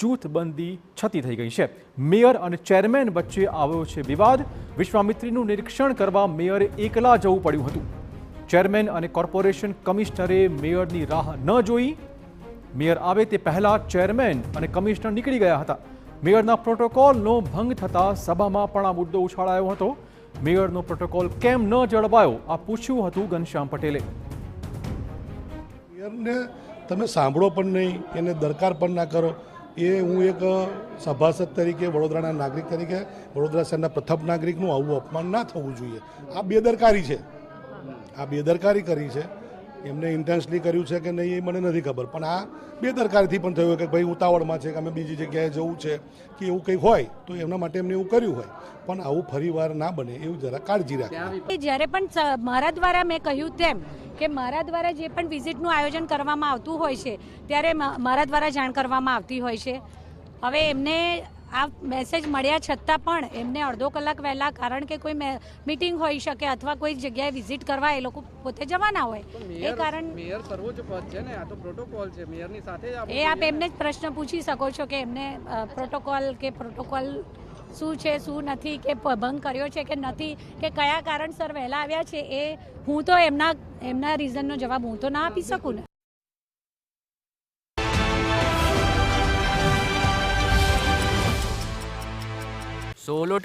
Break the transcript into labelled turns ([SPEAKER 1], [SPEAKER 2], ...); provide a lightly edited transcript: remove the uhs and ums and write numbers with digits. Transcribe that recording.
[SPEAKER 1] જૂથબંધી છતી થઈ ગઈ છે। મેયર અને ચેરમેન વચ્ચે આવ્યો છે વિવાદ। વિશ્વામિત્રીનું નિરીક્ષણ કરવા મેયરે એકલા જવું પડ્યું હતું। ચેરમેન અને કોર્પોરેશન કમિશનરે મેયરની રાહ ન જોઈ। મેયર આવે તે પહેલા ચેરમેન અને કમિશનર નીકળી ગયા હતા। મેયરના પ્રોટોકોલનો ભંગ થતાં સભામાં પણ આ મુદ્દો ઉછાળાયો હતો। મેયરનો પ્રોટોકોલ કેમ ન જળવાયો આ પૂછ્યું હતું ઘનશ્યામ પટેલે।
[SPEAKER 2] મેયરને તમે સાંભળો પણ નહીં, એને દરકાર પણ ના કરો, એ હું એક સભાસદ તરીકે, વડોદરાના નાગરિક તરીકે, વડોદરા શહેરના પ્રથમ નાગરિકનું આવું અપમાન ના થવું જોઈએ। આ બેદરકારી છે, આ બેદરકારી કરી છે। એમને ઇન્ટેન્શનલી કર્યું છે કે નહીં એ મને નથી ખબર, પણ આ બેદરકારીથી પણ થયું કે ભાઈ ઉતાવળમાં છે કે અમે બીજી જગ્યાએ જવું છે કે એવું કંઈક હોય તો એમના માટે એમને એવું કર્યું હોય, પણ આવું ફરીવાર ના બને એવું જરા કાળજી રાખે।
[SPEAKER 3] જ્યારે પણ મારા દ્વારા મેં કહ્યું તેમ કે મારા દ્વારા જે પણ વિઝિટનું આયોજન કરવામાં આવતું હોય છે ત્યારે મારા દ્વારા જાણ કરવામાં આવતી હોય છે। હવે એમને આ મેસેજ મળ્યા છતાં પણ એમને અડધો કલાક વહેલા, કારણ કે કોઈ મીટિંગ હોઈ શકે અથવા કોઈ જગ્યાએ વિઝિટ કરવા એ લોકો પોતે જવાના હોય, એ કારણ
[SPEAKER 4] મેયર સર્વોચ્ચ પદ છે ને, આ તો પ્રોટોકોલ છે, મેયરની સાથે જ
[SPEAKER 3] એ આપ એમને જ પ્રશ્ન પૂછી શકો છો કે એમને પ્રોટોકોલ શું છે શું નથી, કે ભંગ કર્યો છે કે નથી, કે કયા કારણસર વહેલા આવ્યા છે, એ હું તો એમના રીઝનનો જવાબ હું તો ના આપી શકું ને।
[SPEAKER 5] સોલો